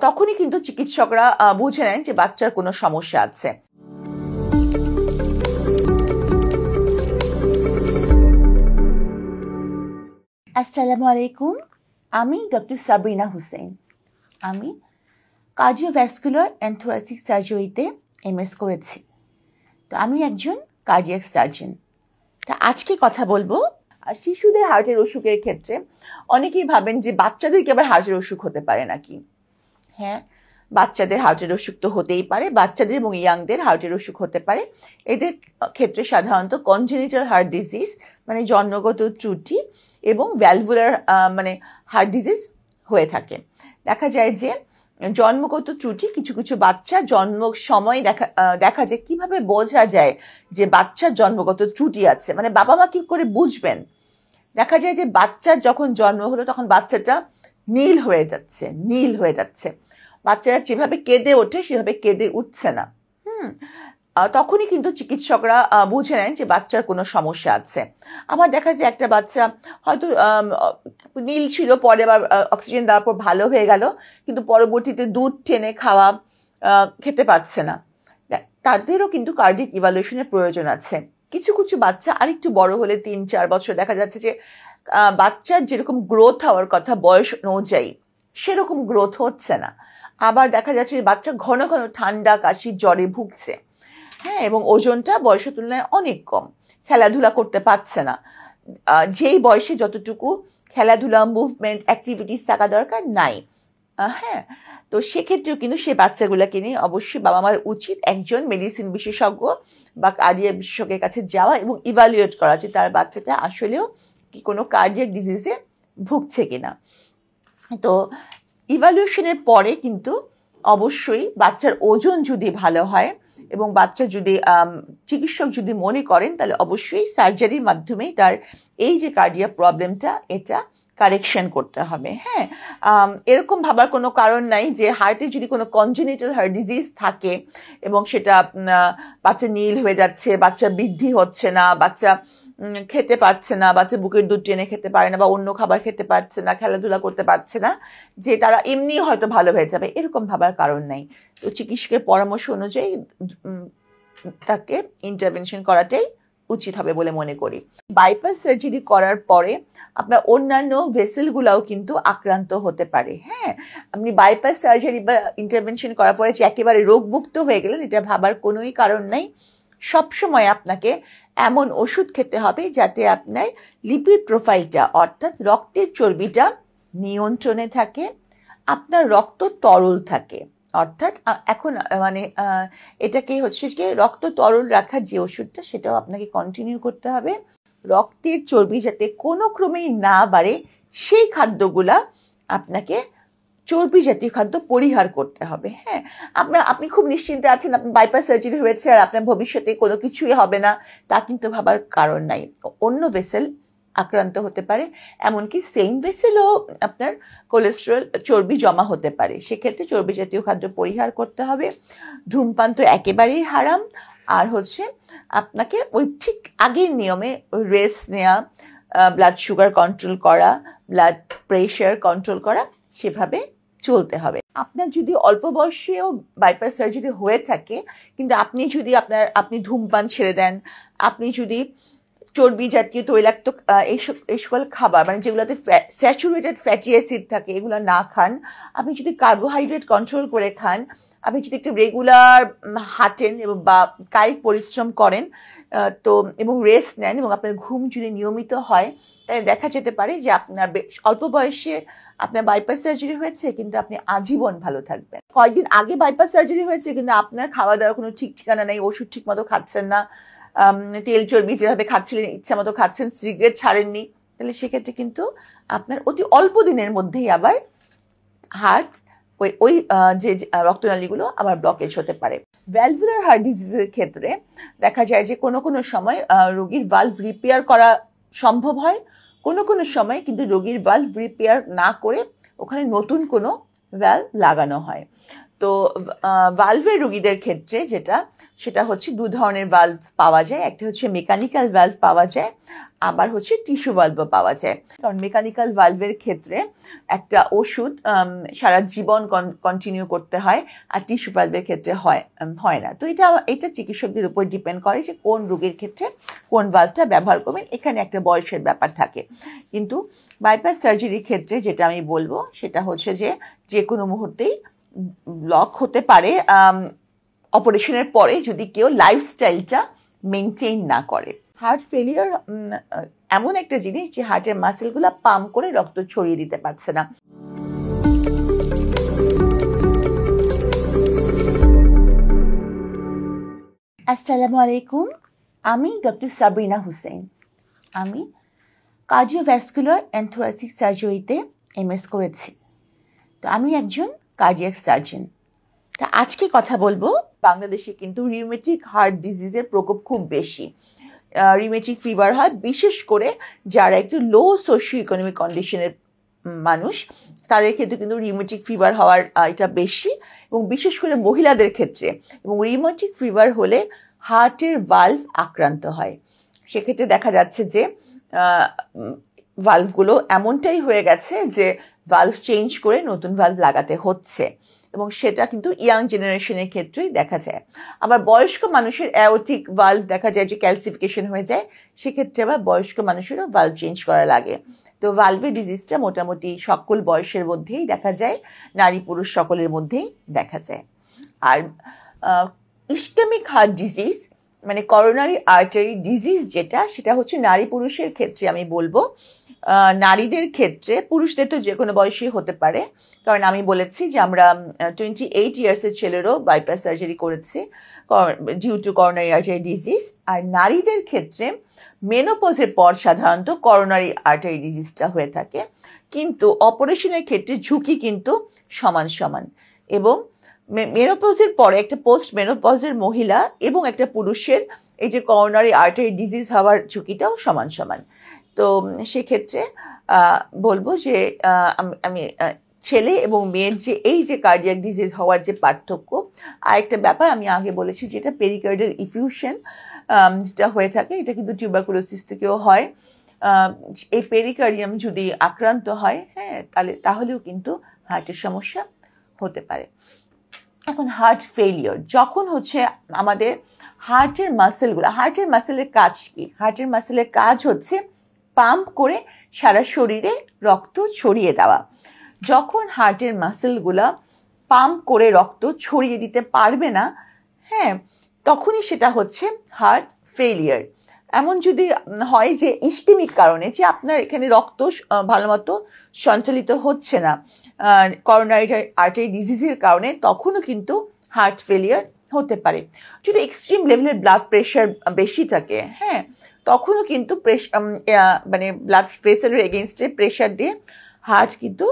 তখনই কিন্তু চিকিৎসকরা বুঝে নেন যে বাচ্চার কোনো সমস্যা আছে। আসসালামু আলাইকুম, আমি ডক্টর সাবরিনা হুসেন। আমি কার্ডিওভ্যাসকুলার অ্যান্ড থোরাসিক সার্জারিতে এমএস করেছি। তো আমি একজন কার্ডিয়াক সার্জন। তা আজকে কথা বলবো আর শিশুদের হার্টের অসুখের ক্ষেত্রে অনেকেই ভাবেন যে বাচ্চাদেরকে আবার হার্টের অসুখ হতে পারে নাকি। হ্যাঁ, বাচ্চাদের হার্টের অসুখ তো হতেই পারে, বাচ্চাদের এবং ইয়াংদের হার্টের অসুখ হতে পারে। এদের ক্ষেত্রে সাধারণত কনজেনিটাল হার্ট ডিজিজ মানে জন্মগত ত্রুটি এবং ভ্যালভুলার মানে হার্ট ডিজিজ হয়ে থাকে। দেখা যায় যে জন্মগত ত্রুটি কিছু কিছু বাচ্চা জন্ম সময় দেখা যায়। কিভাবে বোঝা যায় যে বাচ্চার জন্মগত ত্রুটি আছে, মানে বাবা মা কি করে বুঝবেন? দেখা যায় যে বাচ্চার যখন জন্ম হলো তখন বাচ্চাটা নীল হয়ে যাচ্ছে, বাচ্চারা যেভাবে কেঁদে ওঠে সেভাবে কেঁদে উঠছে না। তখনই কিন্তু চিকিৎসকরা বুঝে নেন যে বাচ্চার কোনো সমস্যা আছে। আবার দেখা যায় একটা বাচ্চা হয়তো নীল ছিল, পরে আবার অক্সিজেন দেওয়ার পর ভালো হয়ে গেল, কিন্তু পরবর্তীতে দুধ টেনে খাওয়া খেতে পারছে না। তাদেরও কিন্তু কার্ডিয়াক ইভালুয়েশনের প্রয়োজন আছে। কিছু কিছু বাচ্চা আরেকটু বড় হলে 3-4 বছর দেখা যাচ্ছে যে বাচ্চার যেরকম গ্রোথ হওয়ার কথা বয়স অনুযায়ী সেরকম গ্রোথ হচ্ছে না। আবার দেখা যাচ্ছে যে বাচ্চা ঘন ঘন ঠান্ডা কাশি জ্বরে ভুগছে। হ্যাঁ, এবং ওজনটা বয়সের তুলনায় অনেক কম, খেলাধুলা করতে পারছে না। যেই বয়সে যতটুকু খেলাধুলা মুভমেন্ট অ্যাক্টিভিটিস থাকা দরকার নাই। হ্যাঁ, তো সেক্ষেত্রেও কিন্তু সেই বাচ্চাগুলোকে নিয়ে অবশ্যই বাবা মার উচিত একজন মেডিসিন বিশেষজ্ঞ বা কার্ডিয়াক বিশেষজ্ঞের কাছে যাওয়া এবং ইভালুয়েট করা যে তার বাচ্চাটা আসলেও কি কোনো কার্ডিয়াক ডিজিজে ভুগছে কিনা। তো ইভালুয়েশনের পরে কিন্তু অবশ্যই বাচ্চার ওজন যদি ভালো হয় এবং বাচ্চা যদি চিকিৎসক যদি মনে করেন তাহলে অবশ্যই সার্জারির মাধ্যমেই তার এই যে কার্ডিয়াক প্রবলেমটা এটা কারেকশন করতে হবে। হ্যাঁ, এরকম ভাবার কোনো কারণ নাই যে হার্টে যদি কোনো কনজেনিটাল হার্ট ডিজিজ থাকে এবং সেটা বাচ্চা নীল হয়ে যাচ্ছে, বাচ্চার বৃদ্ধি হচ্ছে না, বাচ্চা খেতে পারছে না, বাচ্চা বুকের দুধ টেনে খেতে পারে না বা অন্য খাবার খেতে পারছে না, খেলাধুলা করতে পারছে না, যে তারা এমনি হয়তো ভালো হয়ে যাবে, এরকম ভাবার কারণ নাই। তো চিকিৎসকের পরামর্শ অনুযায়ী তাকে ইন্টারভেনশন করাটাই উচিত হবে বলে মনে করি। বাইপাস সার্জারি করার পরে আপনার অন্যান্য ভেসেলগুলাও কিন্তু আক্রান্ত হতে পারে। হ্যাঁ, আপনি বাইপাস সার্জারি বা ইন্টারভেনশন করার পরে যে একেবারে রোগমুক্ত হয়ে গেলেন এটা ভাবার কোনোই কারণ নেই। সবসময় আপনাকে এমন ওষুধ খেতে হবে যাতে আপনার লিপিড প্রোফাইলটা অর্থাৎ রক্তের চর্বিটা নিয়ন্ত্রণে থাকে, আপনার রক্ত তরল থাকে। অর্থাৎ এখন মানে এটাকে হচ্ছে যে রক্ত তরল রাখার যে ওষুধটা সেটাও আপনাকে কন্টিনিউ করতে হবে। রক্তের চর্বি যাতে কোনো ক্রমেই না বাড়ে সেই খাদ্যগুলা আপনাকে চর্বি জাতীয় খাদ্য পরিহার করতে হবে। হ্যাঁ, আপনি খুব নিশ্চিন্তে আছেন, আপনার বাইপাস সার্জারি হয়েছে আর আপনার ভবিষ্যতে কোনো কিছুই হবে না, তা কিন্তু ভাবার কারণ নাই। অন্য ভেসেল আক্রান্ত হতে পারে, এমনকি সেম ভেসেলও আপনার কোলেস্টেরল চর্বি জমা হতে পারে। সেক্ষেত্রে চর্বি জাতীয় খাদ্য পরিহার করতে হবে। ধূমপান তো একেবারেই হারাম। আর আপনাকে ওই ঠিক আগের নিয়মে রেস্ট নেওয়া, ব্লাড সুগার কন্ট্রোল করা, ব্লাড প্রেশার কন্ট্রোল করা, সেভাবে চলতে হবে। আপনার যদি অল্প বয়সেও বাইপাস সার্জারি হয়ে থাকে, কিন্তু আপনি ধূমপান ছেড়ে দেন, আপনি যদি চর্বি জাতীয় তৈলাক্ত এই সকল খাবার মানে যেগুলোতে স্যাচুরেটেড ফ্যাটি অ্যাসিড থাকে এগুলো না খান, আপনি যদি কার্বোহাইড্রেট কন্ট্রোল করে খান, আপনি যদি একটু রেগুলার হাঁটেন বা কায়িক পরিশ্রম করেন এবং রেস্ট নেন এবং আপনার ঘুম যদি নিয়মিত হয়, তাই দেখা যেতে পারে যে আপনার অল্প বয়সে আপনার বাইপাস সার্জারি হয়েছে কিন্তু আপনি আজীবন ভালো থাকবেন। কয়েকদিন আগে বাইপাস সার্জারি হয়েছে কিন্তু আপনার খাওয়া দাওয়ার কোনো ঠিক ঠিকানা নেই, ওষুধ ঠিক মতো খাচ্ছেন না, তেল চর্বি যেভাবে খাচ্ছিলেন ইচ্ছা মতো খাচ্ছেন, সিগারেট ছাড়েননি, তাহলে সেক্ষেত্রে কিন্তু আপনার অতি অল্প দিনের মধ্যেই আবার হার্ট ওই যে রক্তনালীগুলো আবার ব্লকেজ হতে পারে। ভ্যালভুলার হার্ট ডিজিজের ক্ষেত্রে দেখা যায় যে কোনো সময় রোগীর ভালভ রিপেয়ার করা সম্ভব হয়, কোনো সময় কিন্তু রোগীর ভালভ রিপেয়ার না করে ওখানে নতুন কোনো ভ্যালভ লাগানো হয়। তো ভালভের রোগীদের ক্ষেত্রে সেটা হচ্ছে দু ধরনের ভালভ পাওয়া যায়। একটা হচ্ছে মেকানিক্যাল ভালভ পাওয়া যায়, আবার হচ্ছে টিস্যু ভালভও পাওয়া যায়। কারণ মেকানিক্যাল ভালভের ক্ষেত্রে একটা ওষুধ সারা জীবন কন্টিনিউ করতে হয়, আর টিস্যু ভালভের ক্ষেত্রে হয় না। তো এটা চিকিৎসকদের উপর ডিপেন্ড করে যে কোন রোগীর ক্ষেত্রে কোন ভালভটা ব্যবহার করবেন। এখানে একটা বয়সের ব্যাপার থাকে। কিন্তু বাইপাস সার্জারির ক্ষেত্রে যেটা আমি বলবো সেটা হচ্ছে যে কোনো মুহূর্তেই ব্লক হতে পারে অপারেশনের পরে যদি কেউ লাইফস্টাইলটা মেনটেন না করে। হার্ট ফেলিয়ার এমন একটা জিনিস যে হার্টের মাসেলগুলো পাম্প করে রক্ত ছড়িয়ে দিতে পারছে না। আসসালামু আলাইকুম, আমি ডক্টর সাবরিনা হুসেন। আমি কার্ডিওভ্যাসকুলার অ্যান্ড থোরাসিক সার্জারিতে MS করেছি। তো আমি একজন কার্ডিয়াক সার্জন। তা আজকে কথা বলবো, বাংলাদেশে কিন্তু রিউমেটিক হার্ট ডিজিজের প্রকোপ খুব বেশি। রিউমেটিক ফিভার হয় বিশেষ করে যারা একটু লো সোশিও ইকোনমিক কন্ডিশনের মানুষ, তাদের ক্ষেত্রে কিন্তু রিউমেটিক ফিভার হওয়ার এটা বেশি, এবং বিশেষ করে মহিলাদের ক্ষেত্রে। এবং রিউমেটিক ফিভার হলে হার্টের ভালভ আক্রান্ত হয়। সেক্ষেত্রে দেখা যাচ্ছে যে ভালভগুলো এমনটাই হয়ে গেছে যে ভালভ চেঞ্জ করে নতুন ভালভ লাগাতে হচ্ছে, এবং সেটা কিন্তু ইয়াং জেনারেশনের ক্ষেত্রেই দেখা যায়। আবার বয়স্ক মানুষের অ্যাওর্টিক ভালভ দেখা যায় যে ক্যালসিফিকেশন হয়ে যায়, সেক্ষেত্রে আবার বয়স্ক মানুষেরও ভালভ চেঞ্জ করা লাগে। তো ভালভের ডিজিজটা মোটামুটি সকল বয়সের মধ্যেই দেখা যায়, নারী পুরুষ সকলের মধ্যেই দেখা যায়। আর ইসকেমিক হার্ট ডিজিজ মানে করোনারি আর্টারি ডিজিজ সেটা হচ্ছে নারী পুরুষের ক্ষেত্রে আমি বলবো। নারীদের ক্ষেত্রে, পুরুষদের তো যে কোনো বয়সেই হতে পারে, কারণ আমি বলেছি যে আমরা 28 ইয়ার্সের ছেলেরও বাইপাস সার্জারি করেছি due to coronary artery disease. আর নারীদের ক্ষেত্রে মেনোপজের পর সাধারণত করোনারি আর্টারি ডিজিজটা হয়ে থাকে, কিন্তু অপারেশনের ক্ষেত্রে ঝুঁকি কিন্তু সমান সমান। এবং মেনোপজের পরে একটা পোস্ট মেনোপজের মহিলা এবং একটা পুরুষের এই যে করোনারি আর্টারি ডিজিজ হওয়ার ঝুঁকিটাও সমান সমান। তো সেক্ষেত্রে বলবো যে আমি ছেলে এবং মেয়ের এই যে কার্ডিয়াক ডিজিজ হওয়ার যে পার্থক্য, আর একটা ব্যাপার আমি আগে বলেছি যেটা পেরিকার্ডিয়াল ইফিউশন যেটা হয়ে থাকে, এটা কিন্তু টিউবারকুলোসিস থেকেও হয়। এই পেরিকার্ডিয়াম যদি আক্রান্ত হয়, হ্যাঁ, তাহলেও কিন্তু হার্টের সমস্যা হতে পারে। এখন হার্ট ফেলিওর যখন হচ্ছে আমাদের হার্টের মাসেলের কাজ কি? হার্টের মাসেলের কাজ হচ্ছে পাম্প করে সারা শরীরে রক্ত ছড়িয়ে দেওয়া। যখন হার্টের মাসেলগুলা পাম্প করে রক্ত ছড়িয়ে দিতে পারবে না, হ্যাঁ, তখনই সেটা হচ্ছে হার্ট ফেলিয়ার। এমন যদি হয় যে ইসকেমিক কারণে, যে আপনার এখানে রক্ত ভালো মতো সঞ্চালিত হচ্ছে না করোনারি আর্টারি ডিজিজের কারণে, তখনও কিন্তু হার্ট ফেলিয়ার হতে পারে। যদি এক্সট্রিম লেভেলের ব্লাড প্রেশার বেশি থাকে, হ্যাঁ, তখনও কিন্তু মানে ব্লাড ভেসেলের এগেনস্টে প্রেশার দিয়ে হার্ট কিন্তু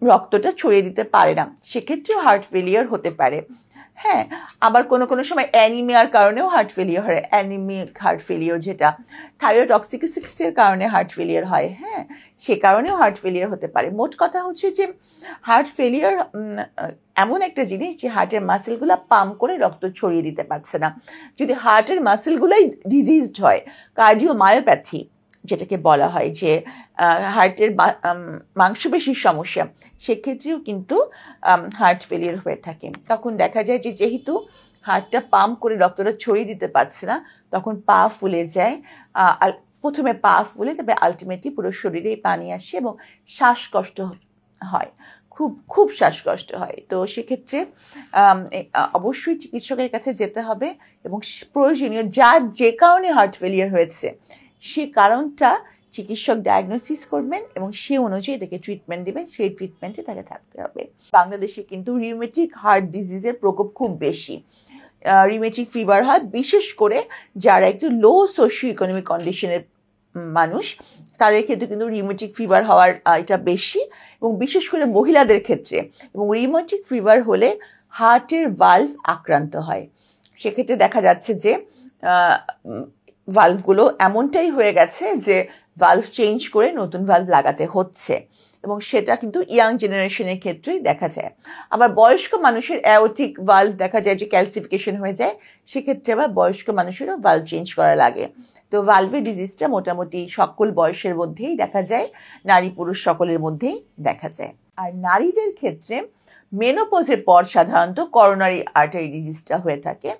রক্তটা ছড়িয়ে দিতে পারে না, সেক্ষেত্রেও হার্ট ফেলিয়ার হতে পারে। হ্যাঁ, আবার কোনো কোনো সময় অ্যানিমিয়ার কারণেও হার্ট ফেলিয়ার হয়, অ্যানিমিক হার্ট ফেলিয়ার, যেটা থাইরয়েডটক্সিকোসিসের কারণে হার্ট ফেলিয়ার হয়। হ্যাঁ, সে কারণেও হার্ট ফেলিয়ার হতে পারে। মোট কথা হচ্ছে যে হার্ট ফেলিয়ার এমন একটা জিনিস যে হার্টের মাসেলগুলো পাম্প করে রক্ত ছড়িয়ে দিতে পারছে না। যদি হার্টের মাসেলগুলোই ডিজিজড হয়, কার্ডিওমায়োপ্যাথি যেটাকে বলা হয়, যে হার্টের মাংসপেশির সমস্যা, সেক্ষেত্রেও কিন্তু হার্ট ফেলিয়ার হয়ে থাকে। তখন দেখা যায় যে যেহেতু হার্টটা পাম্প করে রক্তটা ছড়িয়ে দিতে পারছে না, তখন পা ফুলে যায়। প্রথমে পা ফুলে, তবে আলটিমেটলি পুরো শরীরেই পানি আসে এবং শ্বাসকষ্ট হয়, খুব খুব শ্বাসকষ্ট হয়। তো সেক্ষেত্রে অবশ্যই চিকিৎসকের কাছে যেতে হবে এবং প্রয়োজনীয় যে কারণে হার্ট ফেলিয়ার হয়েছে সে কারণটা চিকিৎসক ডায়াগনোসিস করবেন এবং সে অনুযায়ী তাকে ট্রিটমেন্ট দেবেন, সেই ট্রিটমেন্টে তাকে থাকতে হবে। বাংলাদেশে কিন্তু রিউমেটিক হার্ট ডিজিজের প্রকোপ খুব বেশি। রিউমেটিক ফিভার হয় বিশেষ করে যারা একটু লো সোশিও ইকোনমিক কন্ডিশনের মানুষ, তাদের ক্ষেত্রে কিন্তু রিউমেটিক ফিভার হওয়ার এটা বেশি, এবং বিশেষ করে মহিলাদের ক্ষেত্রে। এবং রিউমেটিক ফিভার হলে হার্টের ভালভ আক্রান্ত হয়। সেক্ষেত্রে দেখা যাচ্ছে যে ভালভগুলো এমনটাই হয়ে গেছে যে ভালভ চেঞ্জ করে নতুন ভালভ লাগাতে হচ্ছে, এবং সেটা কিন্তু ইয়াং জেনারেশনের ক্ষেত্রেই দেখা যায়। আবার বয়স্ক মানুষের অ্যাওর্টিক ভালভ দেখা যায় যে ক্যালসিফিকেশন হয়ে যায়, সেক্ষেত্রে আবার বয়স্ক মানুষেরও ভালভ চেঞ্জ করা লাগে। তো ভালভের ডিজিজটা মোটামুটি সকল বয়সের মধ্যেই দেখা যায়, নারী পুরুষ সকলের মধ্যেই দেখা যায়। আর নারীদের ক্ষেত্রে মেনোপজের পর সাধারণত করোনারি আর্টারি ডিজিজটা হয়ে থাকে,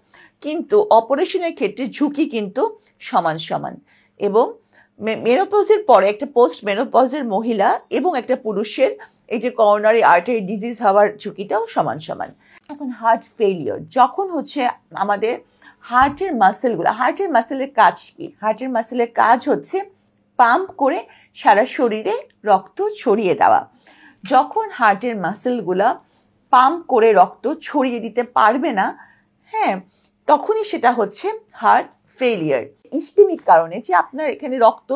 কিন্তু অপারেশনের ক্ষেত্রে ঝুঁকি কিন্তু সমান সমান। এবং মেনোপজের পরে একটা পোস্ট মেনোপজের মহিলা এবং একটা পুরুষের এই যে করোনারি আর্টারি ডিজিজ হওয়ার ঝুঁকিটাও সমান সমান। এখন হার্ট ফেলিয়ার যখন হচ্ছে, আমাদের হার্টের মাসেলের কাজ কি? হার্টের মাসেলের কাজ হচ্ছে পাম্প করে সারা শরীরে রক্ত ছড়িয়ে দেওয়া। যখন হার্টের মাসেলগুলা পাম্প করে রক্ত ছড়িয়ে দিতে পারবে না, হ্যাঁ, তখনই সেটা হচ্ছে হার্ট ফেলিয়ার। ইস্কেমিক কারণে, যে আপনার এখানে রক্ত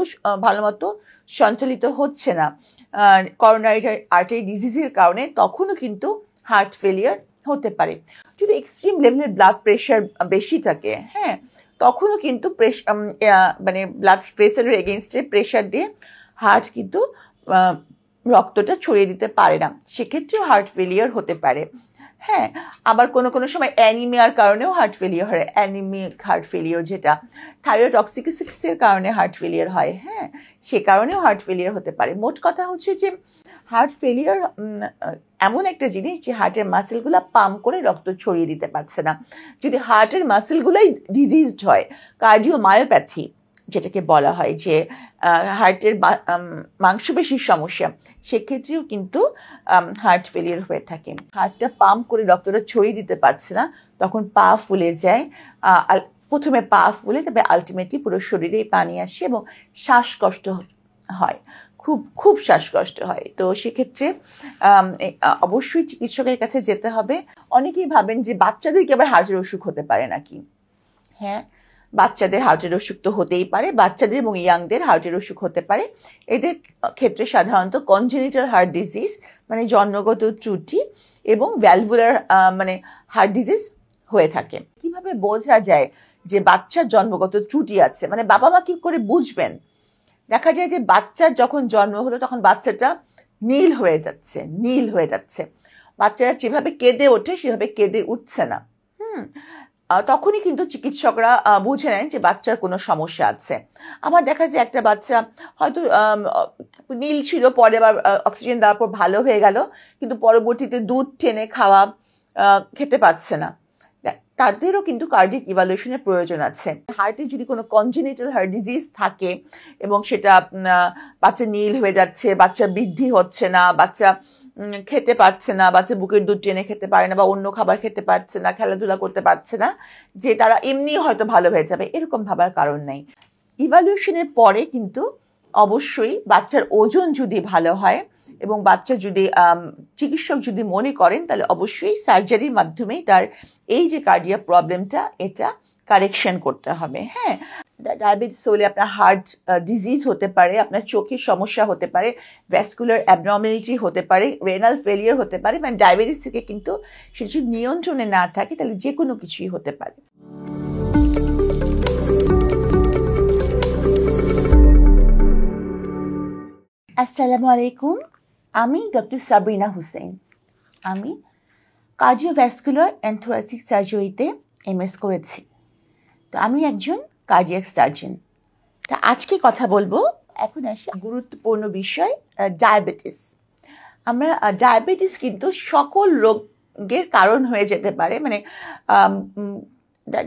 ভালো মতো সঞ্চালিত হচ্ছে না করোনারি আর্টারি ডিজিজের কারণে, তখনও কিন্তু হার্ট ফেলিয়ার হতে পারে। যদি এক্সট্রিম লেভেলের ব্লাড প্রেশার বেশি থাকে, হ্যাঁ, তখনও কিন্তু মানে ব্লাড ভেসেলের এগেনস্টে প্রেশার দিয়ে হার্ট কিন্তু রক্তটা ছড়িয়ে দিতে পারে না, সেক্ষেত্রেও হার্ট ফেলিয়ার হতে পারে। হ্যাঁ, আবার কোনো কোনো সময় অ্যানিমিয়ার কারণেও হার্ট ফেলিয়ার হয়, অ্যানিমিক হার্ট ফেলিয়ার, যেটা থাইরয়েডটক্সিকোসিসের কারণে হার্ট ফেলিয়ার হয়। হ্যাঁ, সে কারণেও হার্ট ফেলিয়ার হতে পারে। মোট কথা হচ্ছে যে হার্ট ফেলিয়ার এমন একটা জিনিস যে হার্টের মাসেলগুলো পাম্প করে রক্ত ছড়িয়ে দিতে পারছে না। যদি হার্টের মাসেলগুলোই ডিজিজড হয়, কার্ডিওমায়োপ্যাথি যেটাকে বলা হয়, যে হার্টের মাংসপেশির সমস্যা, সেক্ষেত্রেও কিন্তু হার্ট ফেলিয়ার হয়ে থাকে। হার্টটা পাম্প করে রক্তটা ছড়িয়ে দিতে পারছে না, তখন পা ফুলে যায়। প্রথমে পা ফুলে, তবে আলটিমেটলি পুরো শরীরেই পানি আসে এবং শ্বাসকষ্ট হয়, খুব খুব শ্বাসকষ্ট হয়। তো সেক্ষেত্রে অবশ্যই চিকিৎসকের কাছে যেতে হবে। অনেকেই ভাবেন যে বাচ্চাদেরকে আবার হার্টের অসুখ হতে পারে নাকি? হ্যাঁ, বাচ্চাদের হার্টের অসুখ তো হতেই পারে, বাচ্চাদের এবং ইয়াংদের হার্টের অসুখ হতে পারে। এদের ক্ষেত্রে সাধারণত কনজেনিটাল হার্ট ডিজিজ মানে জন্মগত ত্রুটি এবং ভ্যালভুলার মানে হার্ট ডিজিজ হয়ে থাকে। কিভাবে বোঝা যায় যে বাচ্চার জন্মগত ত্রুটি আছে? মানে বাবা মা কি করে বুঝবেন? দেখা যায় যে বাচ্চার যখন জন্ম হলো তখন বাচ্চাটা নীল হয়ে যাচ্ছে, বাচ্চারা যেভাবে কেঁদে ওঠে সেভাবে কেঁদে উঠছে না। তখনই কিন্তু চিকিৎসকরা বুঝে নেন যে বাচ্চার কোনো সমস্যা আছে। আবার দেখা যায় একটা বাচ্চা হয়তো নীল ছিল, পরে আবার অক্সিজেন দেওয়ার পর ভালো হয়ে গেল, কিন্তু পরবর্তীতে দুধ টেনে খাওয়া খেতে পারছে না। তাদেরও কিন্তু কার্ডিয়াক ইভালুয়েশনের প্রয়োজন আছে। হার্টে যদি কোনো কনজেনিটাল হার্ট ডিজিজ থাকে এবং সেটা বাচ্চা নীল হয়ে যাচ্ছে, বাচ্চার বৃদ্ধি হচ্ছে না, বাচ্চা খেতে পারছে না, বাচ্চা বুকের দুধ টেনে খেতে পারে না, বা অন্য খাবার খেতে পারছে না, খেলাধুলা করতে পারছে না, যে তারা এমনি হয়তো ভালো হয়ে যাবে, এরকম ভাবার কারণ নেই। ইভালুয়েশনের পরে কিন্তু অবশ্যই বাচ্চার ওজন যদি ভালো হয় এবং বাচ্চা যদি চিকিৎসক যদি মনে করেন, তাহলে অবশ্যই সার্জারির মাধ্যমেই তার এই যে কার্ডিয়াক প্রবলেমটা এটা কারেকশন করতে হবে। হ্যাঁ, ডায়াবেটিস হলে আপনার হার্ট ডিজিজ হতে পারে, আপনার চোখের সমস্যা হতে পারে, ভ্যাসকুলার অ্যাবনর্মালিটি হতে পারে, রেনাল ফেলিয়ার হতে পারে। মানে ডায়াবেটিস থেকে কিন্তু সে যদি নিয়ন্ত্রণে না থাকে তাহলে যে কোনো কিছুই হতে পারে। আসসালামু আলাইকুম, আমি ডক্টর সাবরিনা হুসেন। আমি কার্ডিওভ্যাসকুলার অ্যান্ড থোরাসিক সার্জারিতে এমএস করেছি। তো আমি একজন কার্ডিয়াক সার্জন। তা আজকে কথা বলবো, এখন আসি গুরুত্বপূর্ণ বিষয়, ডায়াবেটিস। আমরা ডায়াবেটিস কিন্তু সকল রোগের কারণ হয়ে যেতে পারে। মানে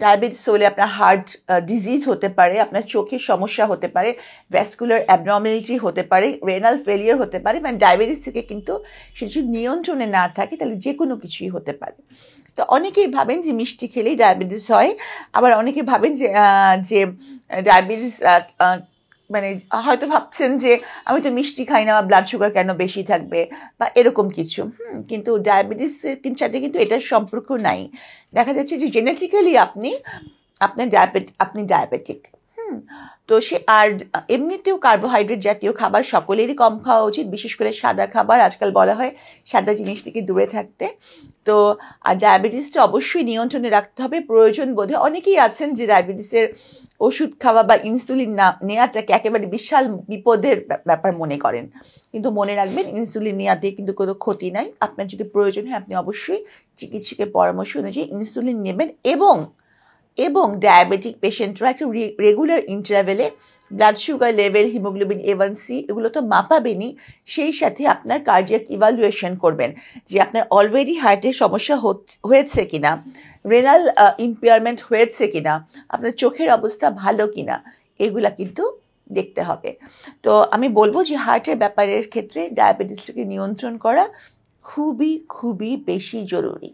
ডায়াবেটিস হলে আপনার হার্ট ডিজিজ হতে পারে, আপনার চোখের সমস্যা হতে পারে, ভ্যাসকুলার অ্যাবনর্মালিটি হতে পারে, রেনাল ফেলিয়ার হতে পারে। মানে ডায়াবেটিস থেকে কিন্তু সে যদি নিয়ন্ত্রণে না থাকে তাহলে যে কোনো কিছুই হতে পারে। তো অনেকেই ভাবেন যে মিষ্টি খেলেই ডায়াবেটিস হয়, আবার অনেকে ভাবেন যে ডায়াবেটিস মানে হয়তো ভাবছেন যে আমি তো মিষ্টি খাই না, ব্লাড সুগার কেন বেশি থাকবে বা এরকম কিছু। কিন্তু ডায়াবেটিসের সাথে কিন্তু এটার সম্পর্ক নাই। দেখা যাচ্ছে যে জেনেটিক্যালি আপনি ডায়াবেটিক। তো সে আর এমনিতেও কার্বোহাইড্রেট জাতীয় খাবার সকলেরই কম খাওয়া উচিত, বিশেষ করে সাদা খাবার। আজকাল বলা হয় সাদা জিনিস থেকে দূরে থাকতে। তো আর ডায়াবেটিসটা অবশ্যই নিয়ন্ত্রণে রাখতে হবে প্রয়োজন বোধে। অনেকেই আছেন যে ডায়াবেটিসের ওষুধ খাওয়া বা ইনসুলিন না নেওয়াটাকে একেবারে বিশাল বিপদের ব্যাপার মনে করেন। কিন্তু মনে রাখবেন, ইনসুলিন নেওয়াতে কিন্তু কোনো ক্ষতি নাই। আপনার যদি প্রয়োজন হয় আপনি অবশ্যই চিকিৎসকের পরামর্শ অনুযায়ী ইনসুলিন নেবেন। এবং ডায়াবেটিক পেশেন্টরা একটু রেগুলার ইন্টারভ্যালে blood sugar level, haemoglobin A1C এগুলো তো মাপাবেনই, সেই সাথে আপনার কার্ডিয়াক ইভালুয়েশন করবেন যে আপনার অলরেডি হার্টের সমস্যা হয়েছে কিনা, রেনাল ইম্পেয়ারমেন্ট হয়েছে কিনা, আপনার চোখের অবস্থা ভালো কিনা, এগুলা কিন্তু দেখতে হবে। তো আমি বলবো যে হার্টের ব্যাপারের ক্ষেত্রে ডায়াবেটিসটাকে নিয়ন্ত্রণ করা খুবই খুবই বেশি জরুরি।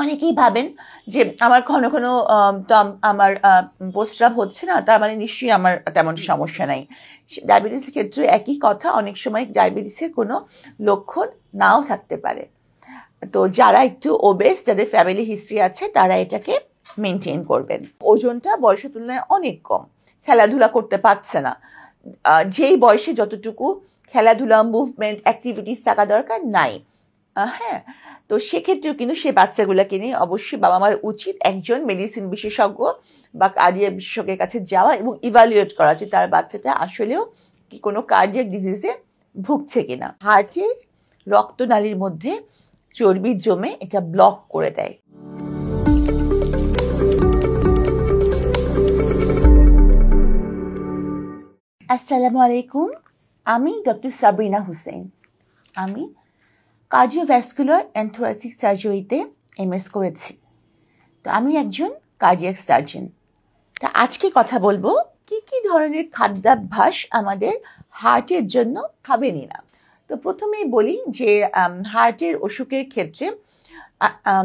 অনেকেই ভাবেন যে আমার ঘন ঘন আমার প্রস্রাব হচ্ছে না, তার মানে নিশ্চয়ই আমার তেমন সমস্যা নাই। ডায়াবেটিসের ক্ষেত্রে একই কথা, অনেক সময় ডায়াবেটিসের কোনো লক্ষণ নাও থাকতে পারে। তো যারা একটু ওবেস, যাদের ফ্যামিলি হিস্ট্রি আছে, তারা এটাকে মেনটেন করবেন। ওজনটা বয়সের তুলনায় অনেক কম, খেলাধুলা করতে পারছে না, যেই বয়সে যতটুকু খেলাধুলা, মুভমেন্ট, অ্যাক্টিভিটিস থাকা দরকার নাই। হ্যাঁ, তো সেক্ষেত্রেও কিন্তু সে বাচ্চাগুলোকে নিয়ে অবশ্যই বাবা মার উচিত একজন মেডিসিন বিশেষজ্ঞ বা কার্ডিয়াক বিশেষজ্ঞের কাছে যাওয়া এবং ইভালুয়েট করা যে তার বাচ্চাটা আসলেও কি কোনো কার্ডিয়াক ডিজিজে ভুগছে কিনা। হার্টের রক্তনালীর মধ্যে চর্বি জমে এটা ব্লক করে দেয়। আসসালামু আলাইকুম, আমি ডক্টর সাবরিনা হুসেন। আমি কার্ডিওভ্যাসকুলার অ্যান্ড থোরাসিক সার্জারিতে এমএস করেছি। তো আমি একজন কার্ডিয়াক সার্জন। তা আজকে কথা বলবো কি কি ধরনের খাদ্যাভ্যাস আমাদের হার্টের জন্য খাবেনই না। তো প্রথমেই বলি যে হার্টের অসুখের ক্ষেত্রে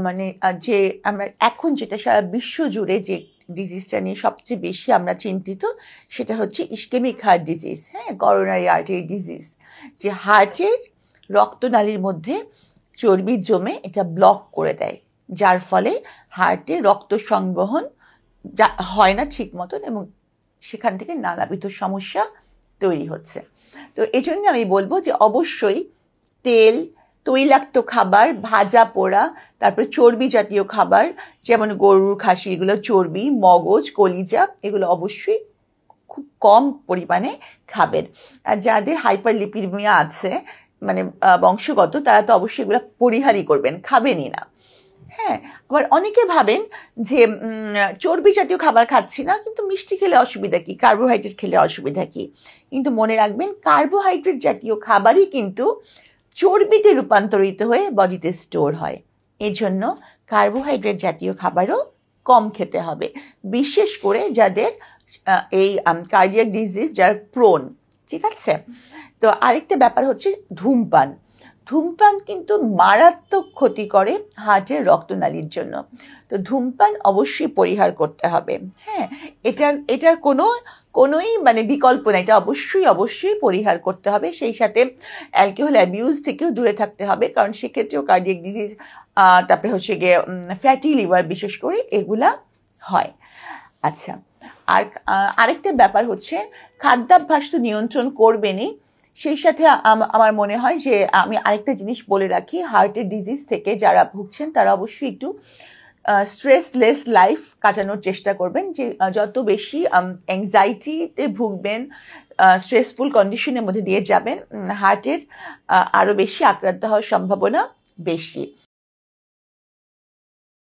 মানে যে আমরা এখন যেটা সারা বিশ্ব জুড়ে যে ডিজিজটা নিয়ে সবচেয়ে বেশি আমরা চিন্তিত, সেটা হচ্ছে ইসকেমিক হার্ট ডিজিজ। হ্যাঁ, করোনারি আর্টারি ডিজিজ, যে হার্টের রক্তনালীর মধ্যে চর্বি জমে এটা ব্লক করে দেয়, যার ফলে হার্টে রক্ত সংবহন হয় না ঠিক মতন এবং সেখান থেকে নানাবিধ সমস্যা তৈরি হচ্ছে। তো এই জন্য আমি বলবো যে অবশ্যই তেল, তৈলাক্ত খাবার, ভাজা পোড়া, তারপরে চর্বি জাতীয় খাবার যেমন গরুর, খাসি, এগুলো চর্বি, মগজ, কলিজা, এগুলো অবশ্যই খুব কম পরিমাণে খাবেন। আর যাদের হাইপারলিপিডেমিয়া আছে, মানে বংশগত, তারা তো অবশ্যই এগুলো পরিহারই করবেন, খাবেনই না। হ্যাঁ, আবার অনেকে ভাবেন যে চর্বি জাতীয় খাবার খাচ্ছি না, কিন্তু মিষ্টি খেলে অসুবিধা কি, কার্বোহাইড্রেট খেলে অসুবিধা কি। কিন্তু মনে রাখবেন, কার্বোহাইড্রেট জাতীয় খাবারই কিন্তু চর্বিতে রূপান্তরিত হয়ে বডিতে স্টোর হয়। এজন্য কার্বোহাইড্রেট জাতীয় খাবারও কম খেতে হবে, বিশেষ করে যাদের এই কার্ডিয়াক ডিজিজ, যার প্রোন। ঠিক আছে। তো আরেকটা ব্যাপার হচ্ছে ধূমপান। ধূমপান কিন্তু মারাত্মক ক্ষতি করে হার্টের রক্তনালীর জন্য। তো ধূমপান অবশ্যই পরিহার করতে হবে। হ্যাঁ, এটার কোনোই মানে বিকল্প নাই, এটা অবশ্যই পরিহার করতে হবে। সেই সাথে অ্যালকোহল অ্যাবিউজ থেকেও দূরে থাকতে হবে, কারণ সেক্ষেত্রেও কার্ডিয়াক ডিজিজ, তারপরে হচ্ছে গিয়ে ফ্যাটি লিভার বিশেষ করে, এগুলা হয়। আচ্ছা, আর আরেকটা ব্যাপার হচ্ছে খাদ্যাভ্যাস তো নিয়ন্ত্রণ করবেনই, সেই সাথে আমার মনে হয় যে আমি আরেকটা জিনিস বলে রাখি, হার্টের ডিজিজ থেকে যারা ভুগছেন তারা অবশ্যই একটু স্ট্রেসলেস লাইফ কাটানোর চেষ্টা করবেন, যে যত বেশি অ্যাংজাইটিতে ভুগবেন, স্ট্রেসফুল কন্ডিশনের মধ্যে দিয়ে যাবেন, হার্টের আরও বেশি আক্রান্ত হওয়ার সম্ভাবনা বেশি।